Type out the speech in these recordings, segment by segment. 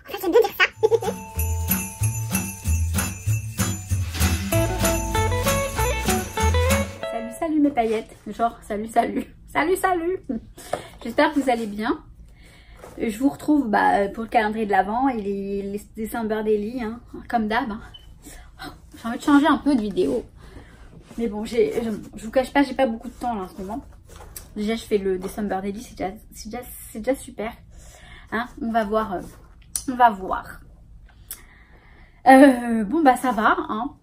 Enfin, j'aime bien dire ça. Salut, salut mes paillettes. Genre, salut, salut. Salut, salut. J'espère que vous allez bien. Je vous retrouve pour le calendrier de l'Avent et les December Daily, hein, comme d'hab. J'ai envie de changer un peu de vidéo. Mais bon, je vous cache pas, j'ai pas beaucoup de temps là en ce moment. Déjà, je fais le December Daily, c'est déjà super. Hein, on va voir. On va voir. Bon, bah ça va. Hein.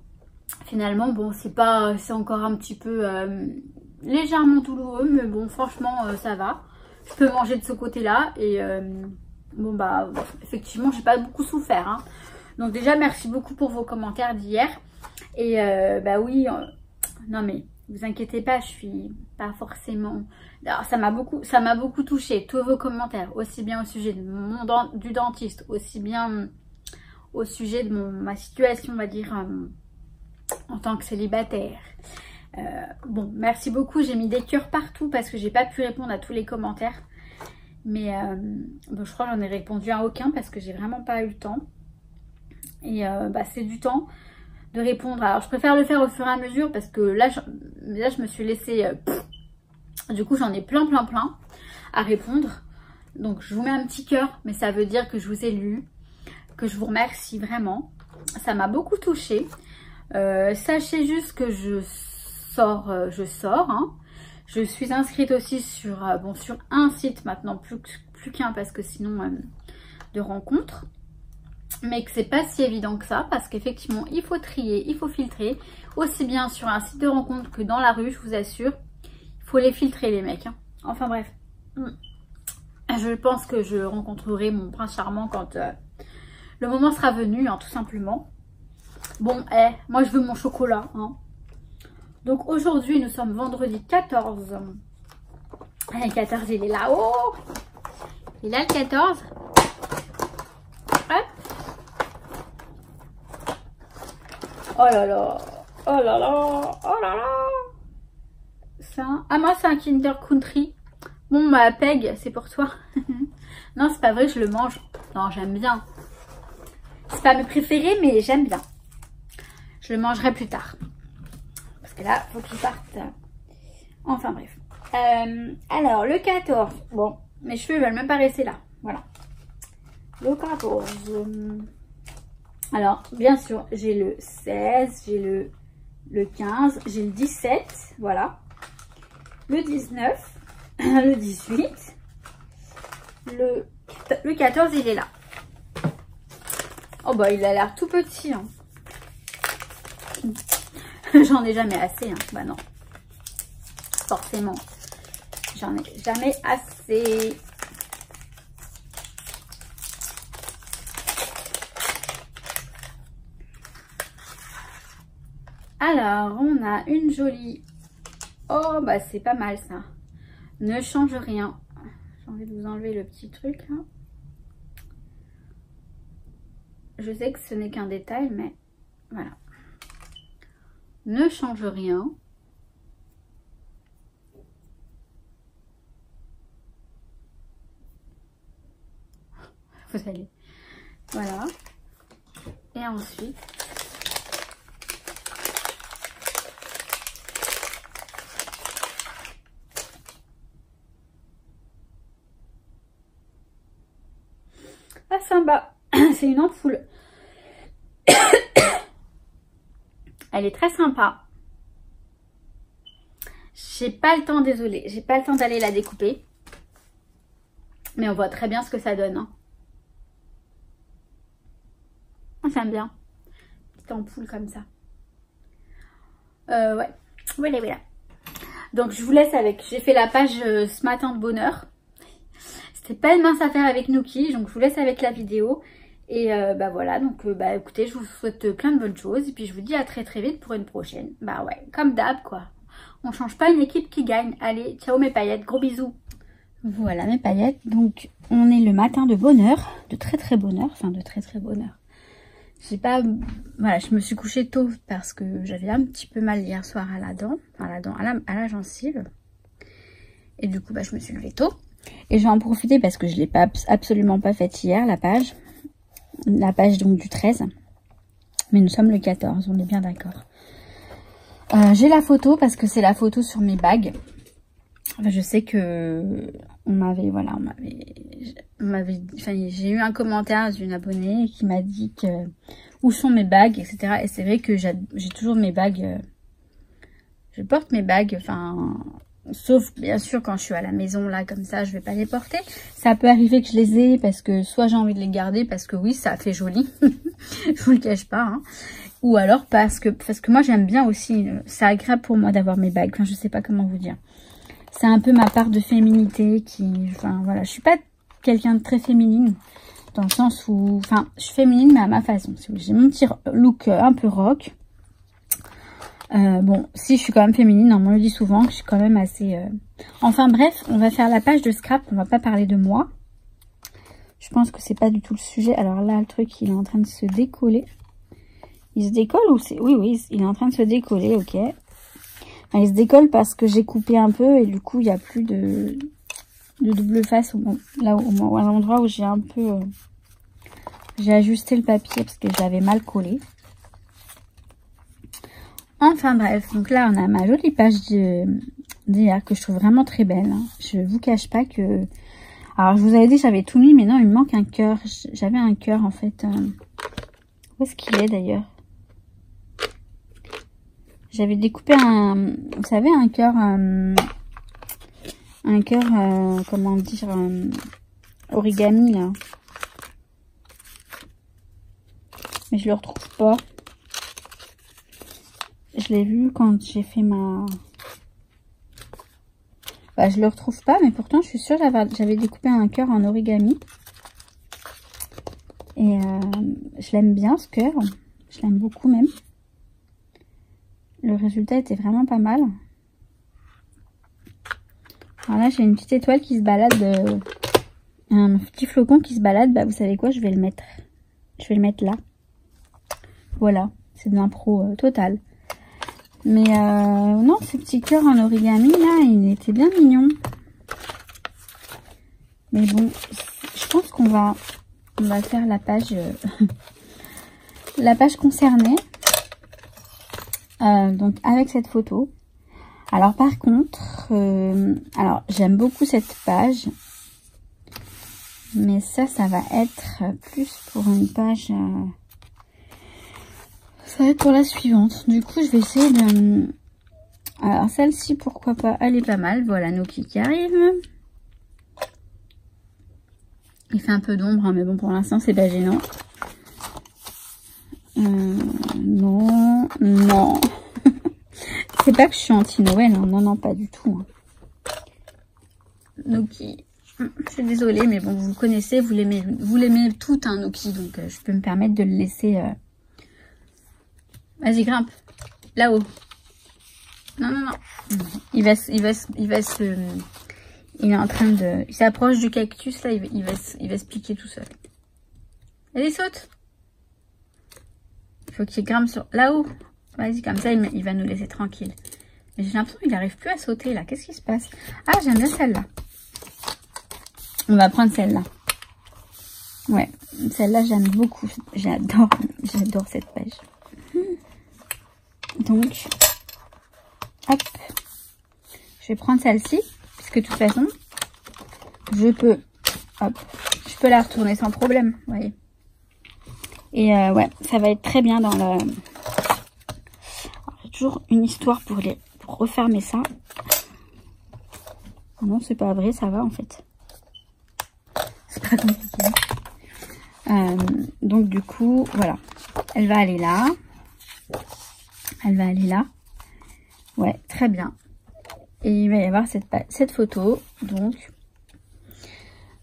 Finalement, bon, c'est encore un petit peu légèrement douloureux, mais bon, franchement, ça va. Je peux manger de ce côté-là et bon, bah, effectivement, j'ai pas beaucoup souffert. Hein. Donc déjà, merci beaucoup pour vos commentaires d'hier. Et bah oui, non mais vous inquiétez pas, je suis pas forcément... Alors, ça m'a beaucoup touché, tous vos commentaires, aussi bien au sujet de du dentiste, aussi bien au sujet de ma situation, on va dire, en tant que célibataire. Bon, merci beaucoup, j'ai mis des cœurs partout parce que j'ai pas pu répondre à tous les commentaires. Mais bon, je crois que j'en ai répondu à aucun parce que j'ai vraiment pas eu le temps. Et bah, c'est du temps de répondre. Alors, je préfère le faire au fur et à mesure parce que là, je me suis laissée... du coup, j'en ai plein à répondre. Donc, je vous mets un petit cœur, mais ça veut dire que je vous ai lu, que je vous remercie vraiment. Ça m'a beaucoup touchée. Sachez juste que je sors. Hein. Je suis inscrite aussi sur un site maintenant, plus qu'un parce que sinon, de rencontres. Mais que c'est pas si évident que ça parce qu'effectivement il faut trier, il faut filtrer aussi bien sur un site de rencontre que dans la rue, je vous assure. Il faut les filtrer les mecs. Hein. Enfin bref. Je pense que je rencontrerai mon prince charmant quand le moment sera venu, hein, tout simplement. Bon, moi je veux mon chocolat. Hein. Donc aujourd'hui nous sommes vendredi 14. Le 14 il est là-haut. Il est là le 14. Hop. Oh là là, oh là là, oh là là. Ça... Ah moi c'est un Kinder Country. Bon bah Peg, c'est pour toi. Non c'est pas vrai, je le mange. Non j'aime bien. C'est pas mes préférés mais j'aime bien. Je le mangerai plus tard. Parce que là, faut qu'il parte. Enfin bref. Alors le 14. Bon, mes cheveux veulent même pas rester là. Voilà. Le 14. Alors, bien sûr, j'ai le 16, j'ai le 15, j'ai le 17, voilà. Le 19, le 18, le 14, il est là. Oh bah, il a l'air tout petit. Hein. J'en ai jamais assez. Hein. Bah non. Forcément. J'en ai jamais assez. Alors, on a une jolie... Oh, bah c'est pas mal ça. Ne change rien. J'ai envie de vous enlever le petit truc là. Je sais que ce n'est qu'un détail, mais voilà. Ne change rien. Vous allez... Voilà. Et ensuite... Ah sympa, c'est une ampoule. Elle est très sympa. J'ai pas le temps, désolée, j'ai pas le temps d'aller la découper. Mais on voit très bien ce que ça donne. Hein. J'aime bien. Petite ampoule comme ça. Ouais, voilà. Donc je vous laisse avec, j'ai fait la page ce matin de bonheur. C'était pas une mince affaire avec Nuki, donc je vous laisse avec la vidéo. Et bah voilà, donc bah écoutez, je vous souhaite plein de bonnes choses. Et puis je vous dis à très vite pour une prochaine. Bah ouais, comme d'hab quoi. On change pas une équipe qui gagne. Allez, ciao mes paillettes, gros bisous. Voilà mes paillettes, donc on est le matin de bonheur, de très bonheur, enfin de très bonheur. J'ai pas, voilà, je me suis couchée tôt parce que j'avais un petit peu mal hier soir à la dent, à la gencive. Et du coup bah je me suis levée tôt. Et je vais en profiter parce que je l'ai pas absolument pas faite hier la page. la page donc du 13. Mais nous sommes le 14, on est bien d'accord. J'ai la photo parce que c'est la photo sur mes bagues. Enfin, je sais que j'ai eu un commentaire d'une abonnée qui m'a dit que où sont mes bagues, etc. Et c'est vrai que j'ai toujours mes bagues. Je porte mes bagues, enfin, sauf bien sûr quand je suis à la maison là comme ça, je vais pas les porter. Ça peut arriver que je les ai parce que soit j'ai envie de les garder parce que oui, ça fait joli, je vous le cache pas. Hein. Ou alors parce que moi j'aime bien aussi, c'est agréable pour moi d'avoir mes bagues. Enfin, je sais pas comment vous dire. C'est un peu ma part de féminité qui, enfin voilà, je suis pas quelqu'un de très féminine dans le sens où, enfin, je suis féminine mais à ma façon. J'ai mon petit look un peu rock. Bon, si je suis quand même féminine, on me le dit souvent que je suis quand même assez... Enfin bref, on va faire la page de scrap, on va pas parler de moi. Je pense que c'est pas du tout le sujet. Alors là, le truc, il est en train de se décoller. Il se décolle ou c'est... Oui, il est en train de se décoller, ok. Enfin, il se décolle parce que j'ai coupé un peu et du coup, il n'y a plus de double face là à l'endroit où j'ai un peu... j'ai ajusté le papier parce que j'avais mal collé. Enfin bref, donc là, on a ma jolie page d'hier que je trouve vraiment très belle. Hein. Je vous cache pas que... Alors, je vous avais dit que j'avais tout mis, mais non, il me manque un cœur. J'avais un cœur, en fait. Où est-ce qu'il est, d'ailleurs? J'avais découpé vous savez, un cœur, comment dire, origami, là. Mais je le retrouve pas. Je l'ai vu quand j'ai fait ma... Bah, je le retrouve pas, mais pourtant, je suis sûre j'avais découpé un cœur en origami. Et je l'aime bien, ce cœur. Je l'aime beaucoup, même. Le résultat était vraiment pas mal. Alors là, j'ai une petite étoile qui se balade. Un petit flocon qui se balade. Bah, vous savez quoi? Je vais le mettre. Je vais le mettre là. Voilà. C'est de l'impro total. Mais non, ce petit cœur en origami, là, il était bien mignon. Mais bon, je pense qu'on va faire la page, la page concernée. Donc, avec cette photo. Alors, par contre, alors j'aime beaucoup cette page. Mais ça va être plus pour une page... ça va être pour la suivante. Du coup, je vais essayer de... Alors, celle-ci, pourquoi pas, elle est pas mal. Voilà, Noki qui arrive. Il fait un peu d'ombre, hein, mais bon, pour l'instant, c'est pas gênant. Non, non. C'est pas que je suis anti-Noël, hein. Non, non, pas du tout. Hein. Noki. Je suis désolée, mais bon, vous le connaissez, vous l'aimez tout, hein, Noki. Donc, je peux me permettre de le laisser... Vas-y, grimpe. Là-haut. Non, non, non. Il est en train de... Il s'approche du cactus, là. Il va se piquer tout seul. Allez, saute. Il faut qu'il grimpe sur... Là-haut. Vas-y, comme ça, il va nous laisser tranquille. Mais j'ai l'impression qu'il n'arrive plus à sauter, là. Qu'est-ce qui se passe? Ah, j'aime bien celle-là. On va prendre celle-là. Ouais. Celle-là, j'aime beaucoup. J'adore cette page. Donc, hop, je vais prendre celle-ci, puisque de toute façon, je peux la retourner sans problème, vous voyez. Et ouais, ça va être très bien dans le... J'ai toujours une histoire pour refermer ça. Non, c'est pas vrai, ça va en fait. C'est pas compliqué. Donc du coup, voilà. Elle va aller là. Elle va aller là. Ouais, très bien. Et il va y avoir cette photo, donc,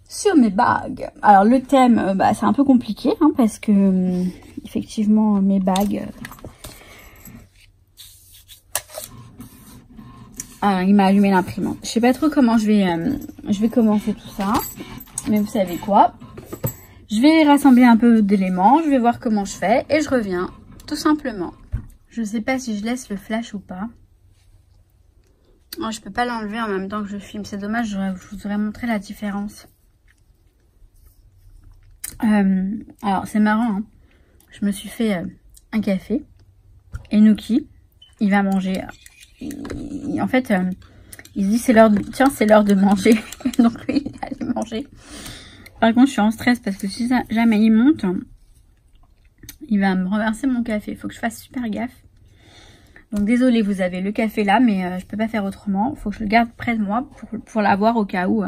sur mes bagues. Alors, le thème, bah, c'est un peu compliqué, hein, parce que, effectivement, mes bagues... il m'a allumé l'imprimante. Je sais pas trop comment je vais commencer tout ça. Mais vous savez quoi? Je vais rassembler un peu d'éléments. Je vais voir comment je fais. Et je reviens, tout simplement. Je sais pas si je laisse le flash ou pas. Oh, je peux pas l'enlever en même temps que je filme. C'est dommage, je vous aurais montré la différence. Alors c'est marrant, hein. Je me suis fait un café. Et Nuki, il va manger. En fait, il se dit c'est l'heure de... Tiens, c'est l'heure de manger. Donc lui, il allait manger. Par contre, je suis en stress parce que si jamais il monte, il va me renverser mon café. Il faut que je fasse super gaffe. Donc désolé, vous avez le café là, mais je peux pas faire autrement. Il faut que je le garde près de moi pour l'avoir au cas où.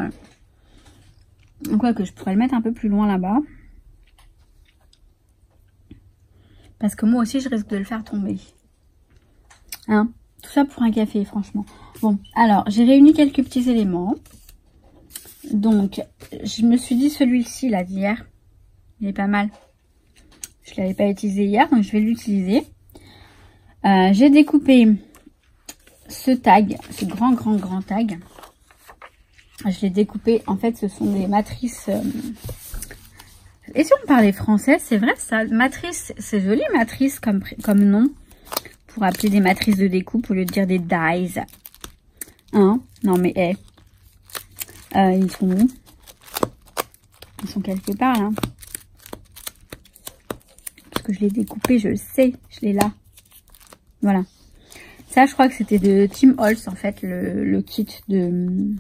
Quoique je pourrais le mettre un peu plus loin là-bas. Parce que moi aussi, je risque de le faire tomber. Hein? Tout ça pour un café, franchement. Bon, alors, j'ai réuni quelques petits éléments. Donc, je me suis dit celui-ci, là, d'hier. Il est pas mal. Je ne l'avais pas utilisé hier, donc je vais l'utiliser. J'ai découpé ce tag, ce grand tag. Je l'ai découpé, en fait, ce sont des matrices... Et si on parlait français, c'est vrai ça, matrice, c'est joli matrice comme nom. Pour appeler des matrices de découpe au lieu de dire des dies. Hein? Non mais, ils sont où? Ils sont quelque part là. Parce que je l'ai découpé, je le sais, je l'ai là. Voilà. Ça, je crois que c'était de Tim Holtz en fait, le kit de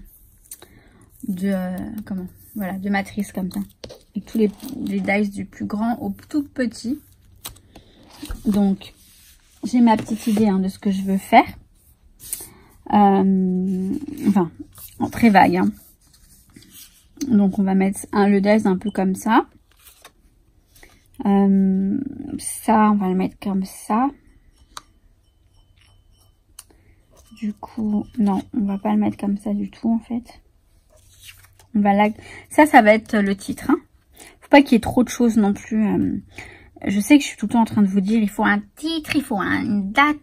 comment? Voilà, de matrice comme ça. Avec tous les dice du plus grand au tout petit. Donc, j'ai ma petite idée de ce que je veux faire. Enfin, en très vague. Hein. Donc, on va mettre le dice un peu comme ça. Ça, on va le mettre comme ça. Du coup, non, on va pas le mettre comme ça du tout en fait. On va ça va être le titre. Hein. Faut pas qu'il y ait trop de choses non plus. Je sais que je suis tout le temps en train de vous dire, il faut un titre, il faut une date,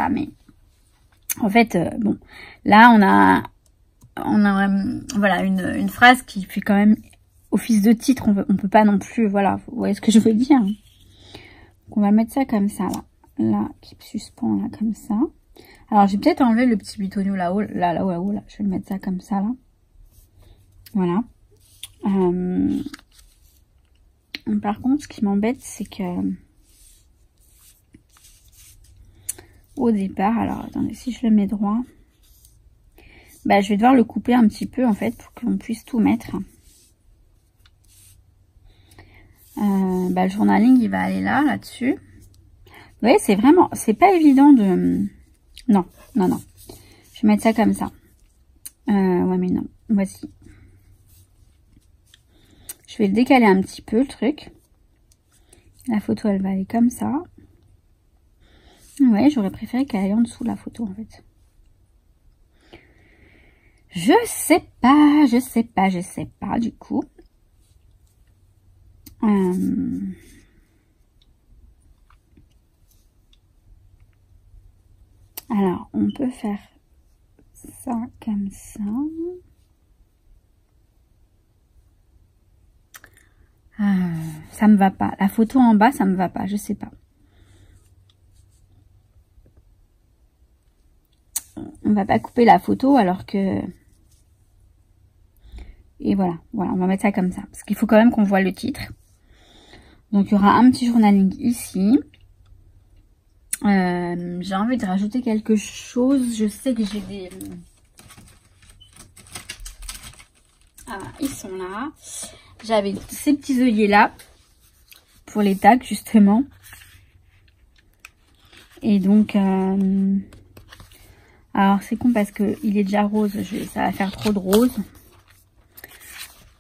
mais en fait, bon, là on a voilà une phrase qui fait quand même office de titre. On peut pas non plus, voilà, vous voyez ce que je veux dire. Donc, on va mettre ça comme ça là, qui suspend là comme ça. Alors j'ai peut-être enlevé le petit bitonio là-haut, là. Je vais le mettre ça comme ça là. Voilà. Par contre, ce qui m'embête, c'est que au départ, alors attendez, si je le mets droit, bah je vais devoir le couper un petit peu en fait pour qu'on puisse tout mettre. Le journaling, il va aller là-dessus. Vous voyez, c'est pas évident de... Non. Je vais mettre ça comme ça. Ouais, mais non. Voici. Je vais le décaler un petit peu, le truc. La photo, elle va aller comme ça. Ouais, j'aurais préféré qu'elle aille en dessous, la photo, en fait. Je sais pas, du coup. Alors, on peut faire ça comme ça. Ça me va pas. La photo en bas, ça me va pas. Je sais pas. On va pas couper la photo alors que... Et voilà, on va mettre ça comme ça. Parce qu'il faut quand même qu'on voit le titre. Donc, il y aura un petit journaling ici. J'ai envie de rajouter quelque chose. Je sais que j'ai des... Ah, ils sont là. J'avais ces petits œillets là. Pour les tags, justement. Et donc... alors, c'est con parce que il est déjà rose. Ça va faire trop de rose.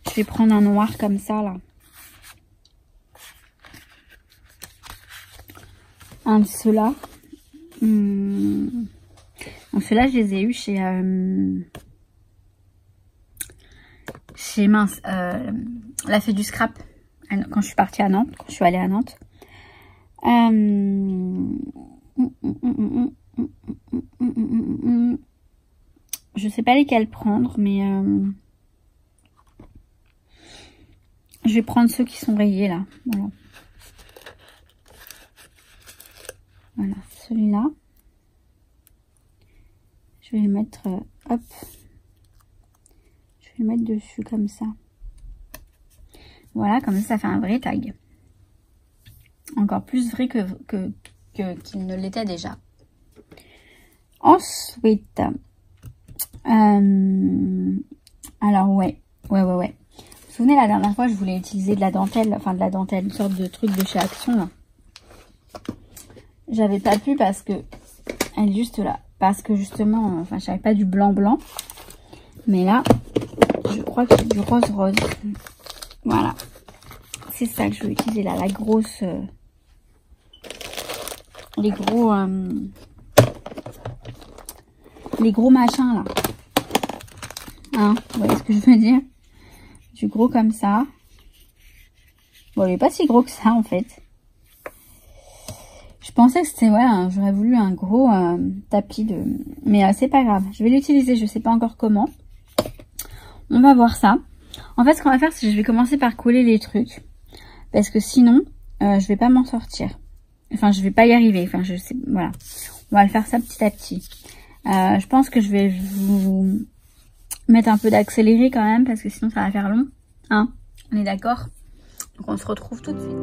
Je vais prendre un noir comme ça, là. Un de ceux-là. Donc, ceux-là, je les ai eus chez mince, la fée du scrap. Quand je suis partie à Nantes. Quand je suis allée à Nantes. Je sais pas lesquels prendre, mais je vais prendre ceux qui sont rayés là. Voilà, celui-là. Je vais le mettre, hop. Je vais le mettre dessus comme ça. Vous Voilà, comme ça fait un vrai tag. Encore plus vrai qu'il ne l'était déjà. Ensuite, alors ouais. Vous vous souvenez, la dernière fois, je voulais utiliser de la dentelle, une sorte de truc de chez Action, là. J'avais pas pu parce que, elle est juste là. Parce que justement, j'avais pas du blanc. Mais là, je crois que c'est du rose. Voilà. C'est ça que je vais utiliser là, la grosse... les gros machins là. Hein, vous voyez ce que je veux dire? Du gros comme ça. Bon, il n'est pas si gros que ça en fait. Je pensais que c'était, ouais, j'aurais voulu un gros tapis de... Mais c'est pas grave. Je vais l'utiliser, je sais pas encore comment. On va voir ça. En fait, ce qu'on va faire, c'est que je vais commencer par coller les trucs. Parce que sinon, je vais pas m'en sortir. Enfin, je vais pas y arriver. Enfin, je sais, voilà. On va le faire ça petit à petit. Je pense que je vais vous mettre un peu d'accéléré quand même, parce que sinon ça va faire long. Hein? On est d'accord? Donc on se retrouve tout de suite.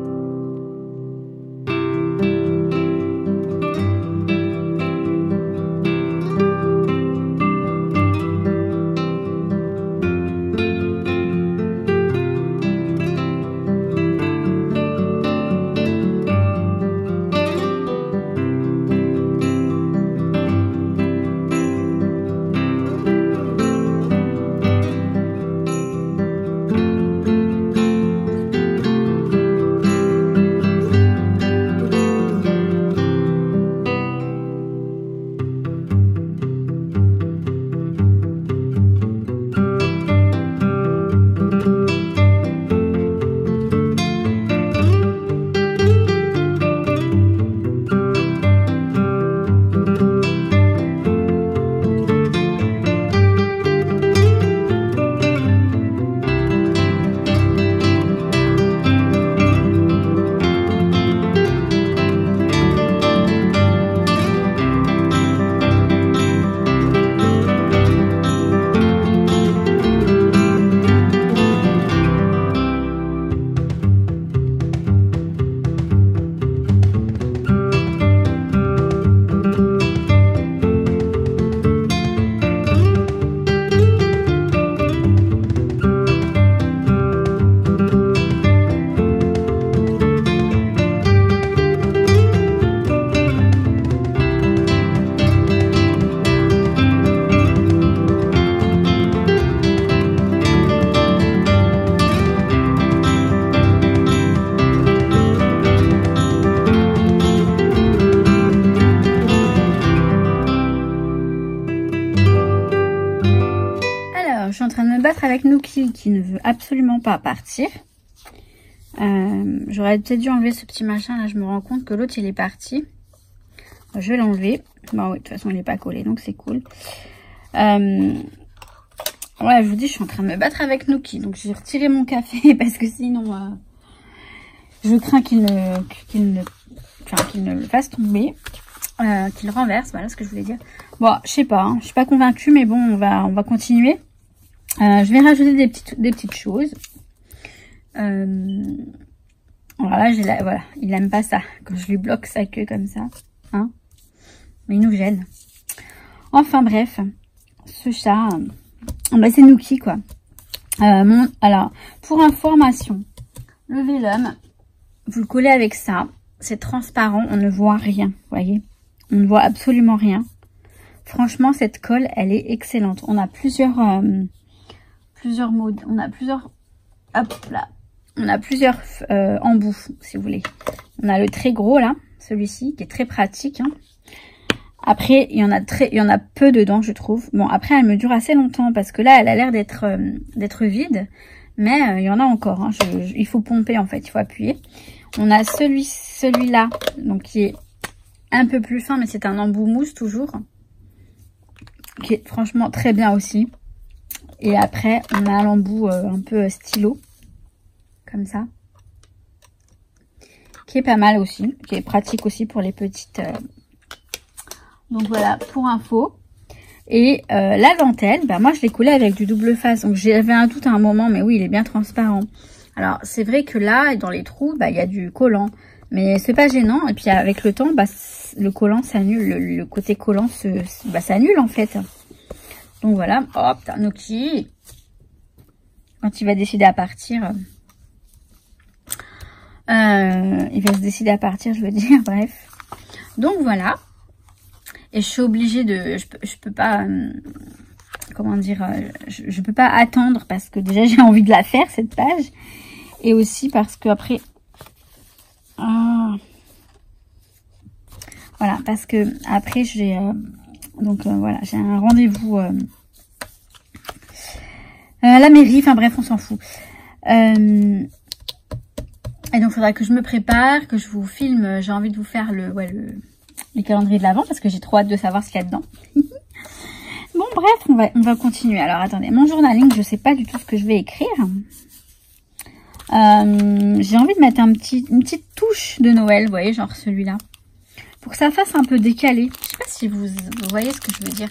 Avec Nookie qui ne veut absolument pas partir. J'aurais peut-être dû enlever ce petit machin là, je me rends compte que l'autre il est parti. Je vais l'enlever. Bon oui, de toute façon il n'est pas collé donc c'est cool. Ouais, je vous dis, je suis en train de me battre avec Nookie, donc je vais retirer mon café parce que sinon je crains qu'il ne le fasse tomber, qu'il renverse, voilà ce que je voulais dire. Bon, je sais pas, hein, je suis pas convaincue, mais bon, on va continuer. Je vais rajouter des petites choses. Alors là, voilà, il aime pas ça quand je lui bloque sa queue comme ça, hein. Mais il nous gêne. Enfin bref, ce chat, bah, c'est Nookie quoi. Alors, pour information, le vélum, vous le collez avec ça, c'est transparent, on ne voit rien, vous voyez, on ne voit absolument rien. Franchement, cette colle, elle est excellente. On a plusieurs modes, on a plusieurs, hop là, on a plusieurs embouts, si vous voulez. On a le très gros là, celui-ci, qui est très pratique. Hein. Après, il y en a peu dedans, je trouve. Bon, après, elle me dure assez longtemps parce que là, elle a l'air d'être vide, mais il y en a encore. Hein. Il faut pomper en fait, il faut appuyer. On a celui-là, donc qui est un peu plus fin, mais c'est un embout mousse toujours, qui est franchement très bien aussi. Et après, on a l'embout un peu stylo, comme ça, qui est pas mal aussi, qui est pratique aussi pour les petites. Donc voilà, pour info. Et la dentelle, bah moi je l'ai collée avec du double face, donc j'avais un doute à un moment, mais oui, il est bien transparent. Alors, c'est vrai que là, dans les trous, bah, il y a du collant. Mais c'est pas gênant. Et puis, avec le temps, bah, le collant s'annule. Le côté collant s'annule, en fait. Donc, voilà. Hop, Noki. Quand il va décider à partir... il va se décider à partir, je veux dire. Bref. Donc, voilà. Et je suis obligée de... Je peux pas... comment dire, je peux pas attendre parce que déjà j'ai envie de la faire cette page et aussi parce que après voilà, parce que après j'ai voilà, j'ai un rendez-vous à la mairie, enfin bref, on s'en fout. Et donc il faudra que je me prépare, que je vous filme. J'ai envie de vous faire le calendrier de l'Avent parce que j'ai trop hâte de savoir ce qu'il y a dedans. Bon, bref, on va continuer. Alors, attendez. Mon journaling, je sais pas du tout ce que je vais écrire. J'ai envie de mettre une petite touche de Noël, vous voyez, genre celui-là. Pour que ça fasse un peu décalé. Je sais pas si vous voyez ce que je veux dire.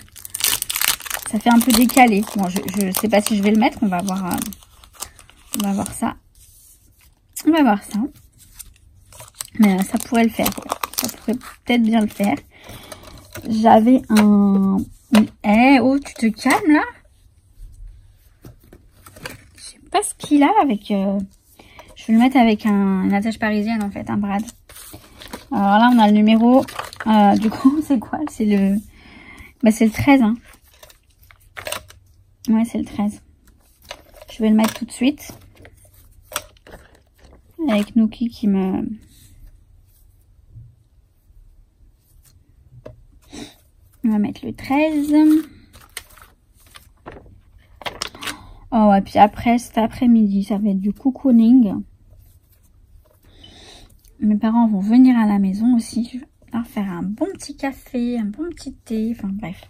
Ça fait un peu décalé. Bon, je sais pas si je vais le mettre. On va voir ça. On va voir ça. Mais ça pourrait le faire. Ça pourrait peut-être bien le faire. J'avais un... oh, tu te calmes là? Je sais pas ce qu'il a avec... Je vais le mettre avec une attache parisienne en fait, un brad. Alors là, on a le numéro... du coup, c'est quoi? C'est le... Bah, c'est le 13. Hein. Ouais, c'est le 13. Je vais le mettre tout de suite. Avec Nuki qui me... On va mettre le 13. Oh, et puis après, cet après-midi, ça va être du cocooning. Mes parents vont venir à la maison aussi. Je vais leur faire un bon petit café, un bon petit thé. Enfin, bref.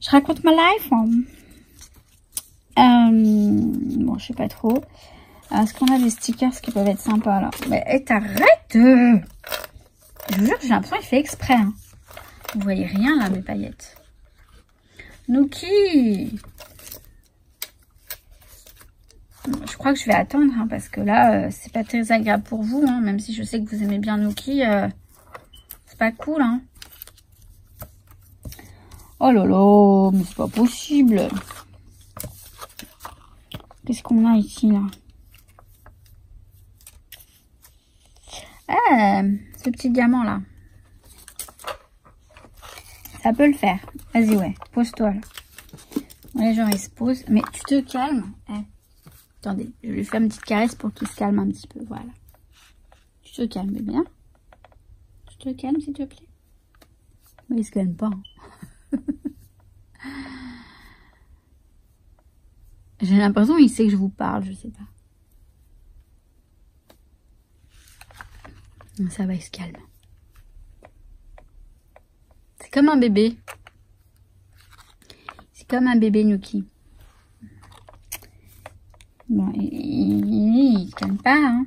Je raconte ma life. Bon, je sais pas trop. Est-ce qu'on a des stickers qui peuvent être sympas, là? Mais t'arrêtes! Je vous jure que j'ai l'impression qu'il fait exprès, hein. Vous voyez rien là, mes paillettes. Nuki, je crois que je vais attendre hein, parce que là, c'est pas très agréable pour vous. Hein, même si je sais que vous aimez bien Nuki, c'est pas cool. Hein. Oh là là, mais c'est pas possible. Qu'est-ce qu'on a ici là? Ah, ce petit diamant là. Ça peut le faire. Vas-y, ouais. Pose-toi, là. Ouais, genre, il se pose. Mais tu te calmes. Attendez, je lui fais une petite caresse pour qu'il se calme un petit peu. Voilà. Tu te calmes bien. Tu te calmes, s'il te plaît. Mais il se calme pas. Hein. J'ai l'impression qu'il sait que je vous parle. Je sais pas. Non, ça va, il se calme. C'est comme un bébé. C'est comme un bébé Nuki. Bon, il se calme pas, hein.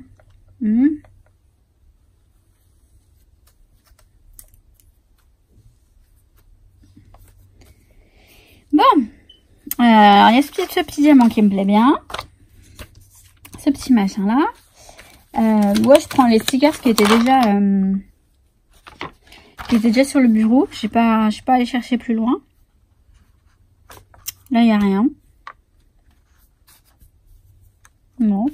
Bon. Alors, il y a ce petit diamant qui me plaît bien. Ce petit machin-là. Ouais, je prends les stickers qui étaient déjà sur le bureau. Je suis pas allée chercher plus loin. Là, il n'y a rien. Non.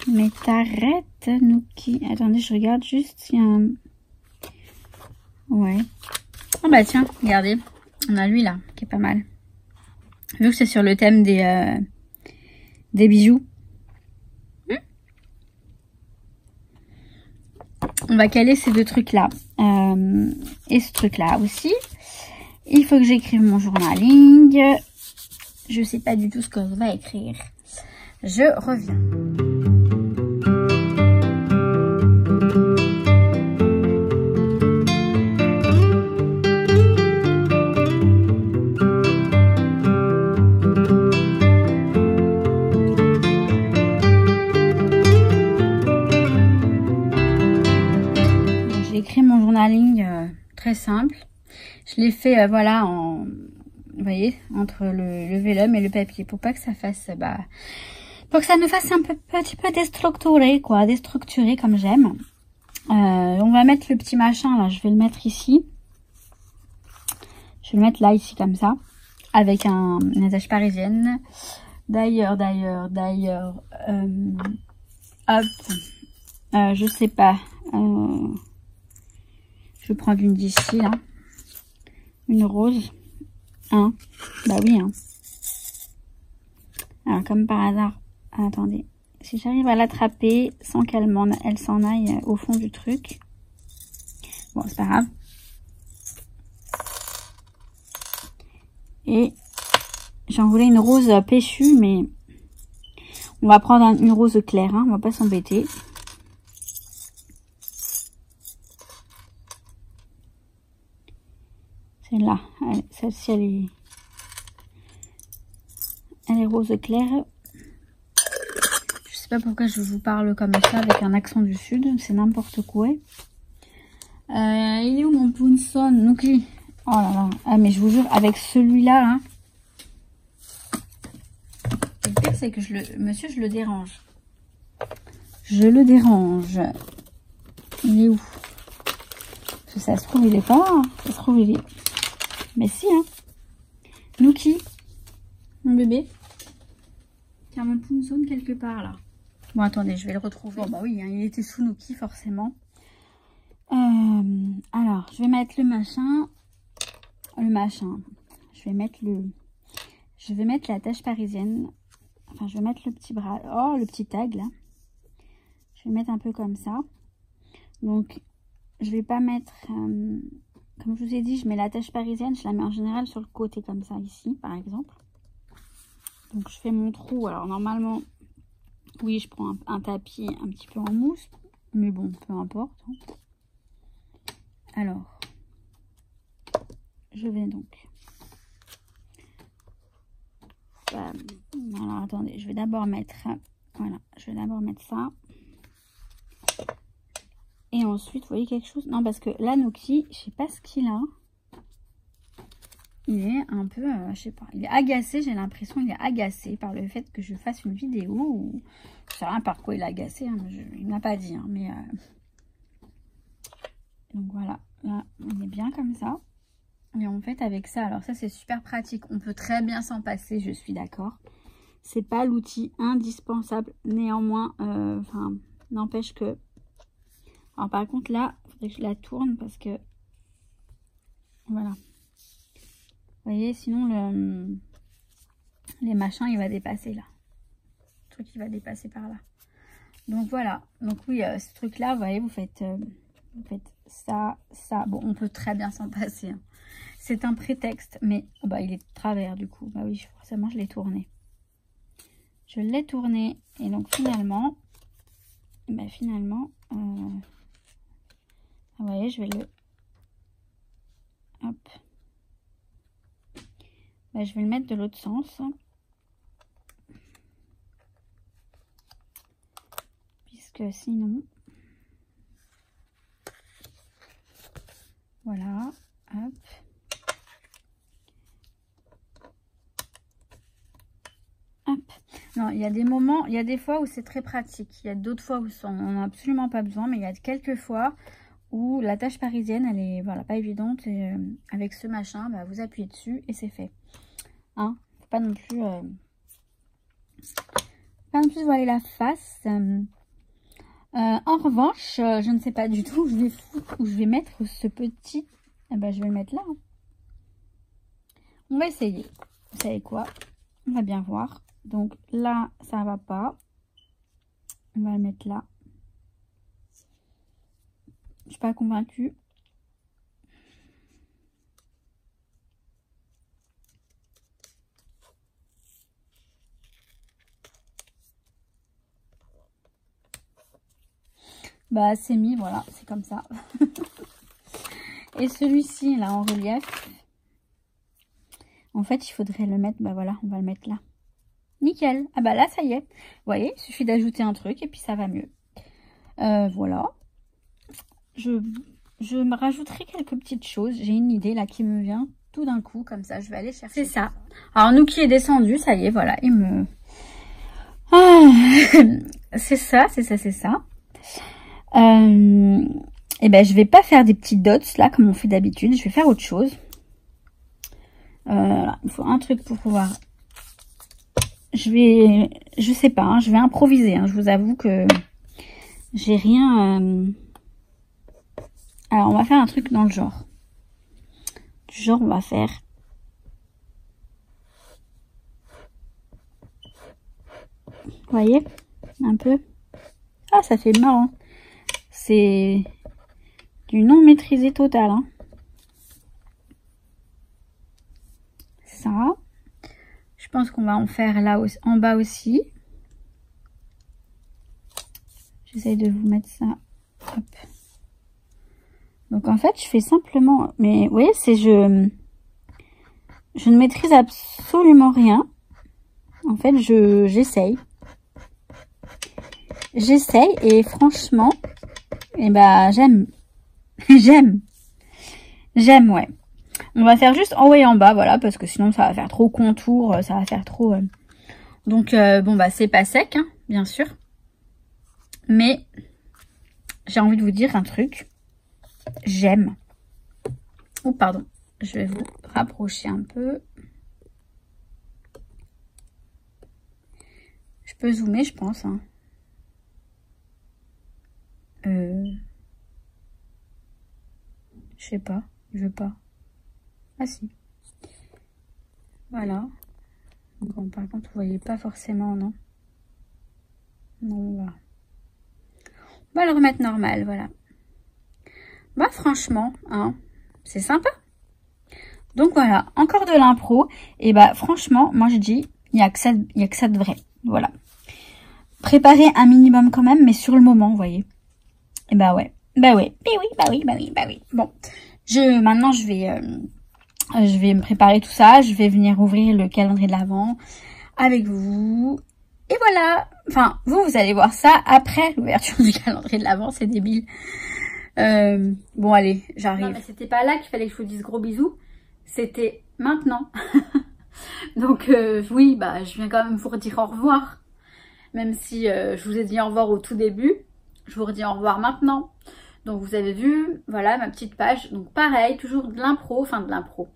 Mais t'arrêtes, Nuki. Attendez, je regarde juste s'il y a un... Ouais. Oh bah tiens, regardez. On a lui là, qui est pas mal. Vu que c'est sur le thème des bijoux. On va caler ces deux trucs là. Et ce truc là aussi. Il faut que j'écrive mon journaling. Je sais pas du tout ce que je vais écrire. Je reviens. écrit mon journaling très simple. Je l'ai fait, voilà, en... Vous voyez, entre le vélum et le papier, pour pas que ça fasse, pour que ça me fasse un petit peu déstructuré, quoi, déstructuré comme j'aime. On va mettre le petit machin, là, je vais le mettre ici. Je vais le mettre là, ici, comme ça, avec une attache parisienne. D'ailleurs, hop, je sais pas, je vais prendre une d'ici, là, une rose. Hein, bah oui, hein. Alors, comme par hasard, attendez, si j'arrive à l'attraper sans qu'elle s'en aille au fond du truc. Bon, c'est pas grave. Et j'en voulais une rose péchue, mais on va prendre une rose claire, hein, on va pas s'embêter. Celle-là, celle-ci, elle est rose claire. Je sais pas pourquoi je vous parle comme ça avec un accent du sud, c'est n'importe quoi. Il est où mon Punson Nuki? Oh là là, ah, mais je vous jure, avec celui-là, hein, le pire c'est que monsieur, je le dérange. Je le dérange. Il est où? Parce que ça se trouve, il est pas là. Ça se trouve, il est... Mais si, hein. Nuki, mon bébé. Tiens, mon Punson quelque part, là. Bon, attendez, je vais le retrouver. Bon, bah oui, hein, il était sous Nuki, forcément. Alors, je vais mettre le machin. Je vais mettre la tache parisienne. Enfin, je vais mettre le petit bras. Oh, le petit tag, là. Je vais mettre un peu comme ça. Donc, je vais pas mettre... comme je vous ai dit, je mets la tache parisienne. Je la mets en général sur le côté, comme ça, ici, par exemple. Donc, je fais mon trou. Alors, normalement, oui, je prends un tapis un petit peu en mousse. Mais bon, peu importe. Hein. Alors, je vais donc... alors, attendez, je vais d'abord mettre... Voilà, je vais d'abord mettre ça. Et ensuite, vous voyez quelque chose? Non, parce que là, Nuki, je sais pas ce qu'il a. Il est un peu, je sais pas, il est agacé. J'ai l'impression qu'il est agacé par le fait que je fasse une vidéo. Ou... Je sais rien par quoi il est agacé. Hein, il m'a pas dit, hein, mais... Donc voilà, là, on est bien comme ça. Et en fait, avec ça, alors ça, c'est super pratique. On peut très bien s'en passer, je suis d'accord. C'est pas l'outil indispensable. Néanmoins, enfin, n'empêche que... Alors par contre, là, il faudrait que je la tourne parce que... Voilà. Vous voyez, sinon, les machins, il va dépasser là. Le truc, il va dépasser par là. Donc voilà. Donc oui, ce truc-là, vous voyez, vous faites ça, ça. Bon, on peut très bien s'en passer. Hein. C'est un prétexte, mais oh bah, il est de travers du coup. Bah oui, forcément, je l'ai tourné. Je l'ai tourné. Et donc finalement, bah, vous voyez, je vais le... Hop. Bah, je vais le mettre de l'autre sens. Puisque sinon... Voilà. Hop. Hop. Non, il y a des moments, il y a des fois où c'est très pratique. Il y a d'autres fois où on n'en a absolument pas besoin. Mais il y a quelques fois où la tâche parisienne, elle est voilà, pas évidente. Et avec ce machin, bah, vous appuyez dessus et c'est fait. Hein, faut pas non plus... pas non plus voiler la face. En revanche, je ne sais pas du tout où je vais foutre, où je vais mettre ce petit... Eh ben, je vais le mettre là. Hein. On va essayer. Vous savez quoi? On va bien voir. Donc là, ça va pas. On va le mettre là. Je suis pas convaincue. Bah, c'est mis, voilà, c'est comme ça. Et celui-ci, là, en relief, en fait, il faudrait le mettre, bah voilà, on va le mettre là. Nickel. Ah bah là, ça y est. Vous voyez, il suffit d'ajouter un truc et puis ça va mieux. Voilà. Je je me rajouterai quelques petites choses. J'ai une idée là qui me vient tout d'un coup, comme ça, je vais aller chercher. C'est ça. Alors, nous qui est descendu, ça y est, voilà, il me... Ah, c'est ça, c'est ça, c'est ça. Et ben, je vais pas faire des petits dots là, comme on fait d'habitude. Je vais faire autre chose. Il faut un truc pour pouvoir... Je sais pas, hein, je vais improviser. Hein, je vous avoue que j'ai rien... Alors, on va faire un truc dans le genre. Du genre, on va faire... Vous voyez? Un peu. Ah, ça fait marrant. C'est du non maîtrisé total. Hein. Ça. Je pense qu'on va en faire là en bas aussi. J'essaye de vous mettre ça. Hop. Donc en fait, je fais simplement... Mais vous voyez, c'est je ne maîtrise absolument rien. En fait, j'essaye. J'essaye et franchement, eh ben, j'aime. J'aime, ouais. On va faire juste en haut et en bas, voilà, parce que sinon ça va faire trop contour, ça va faire trop... Donc, bon, bah, c'est pas sec, hein, bien sûr. Mais, j'ai envie de vous dire un truc. J'aime. Oh, pardon. Je vais vous rapprocher un peu. Je peux zoomer, je pense, hein. Je sais pas, je veux pas. Ah si. Voilà. Bon, par contre, vous voyez pas forcément, non? Non, on va le remettre normal, voilà. Bah franchement, hein, c'est sympa. Donc voilà, encore de l'impro. Et bah franchement, moi je dis, il y a que ça de vrai. Voilà. Préparez un minimum quand même, mais sur le moment, vous voyez. Et bah ouais. Bah ouais. Bah oui. Bon. Maintenant, je vais me préparer tout ça. Je vais venir ouvrir le calendrier de l'Avent avec vous. Et voilà. Enfin, vous allez voir ça après l'ouverture du calendrier de l'Avent. C'est débile. Bon, allez, j'arrive. Non, mais c'était pas là qu'il fallait que je vous dise gros bisous. C'était maintenant. Donc, oui, bah, je viens quand même vous redire au revoir. Même si je vous ai dit au revoir au tout début. Je vous redis au revoir maintenant. Donc vous avez vu, voilà ma petite page. Donc pareil, toujours de l'impro, enfin de l'impro.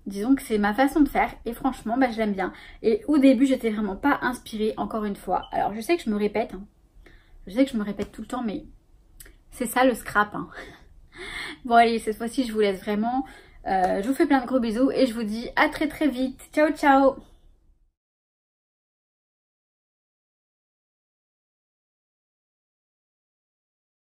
Disons que c'est ma façon de faire et franchement, bah, je l'aime bien. Et au début, j'étais vraiment pas inspirée, encore une fois. Alors je sais que je me répète, hein. Je sais que je me répète tout le temps, mais c'est ça le scrap. Hein. Bon allez, cette fois-ci, je vous laisse vraiment. Je vous fais plein de gros bisous et je vous dis à très très vite. Ciao, ciao!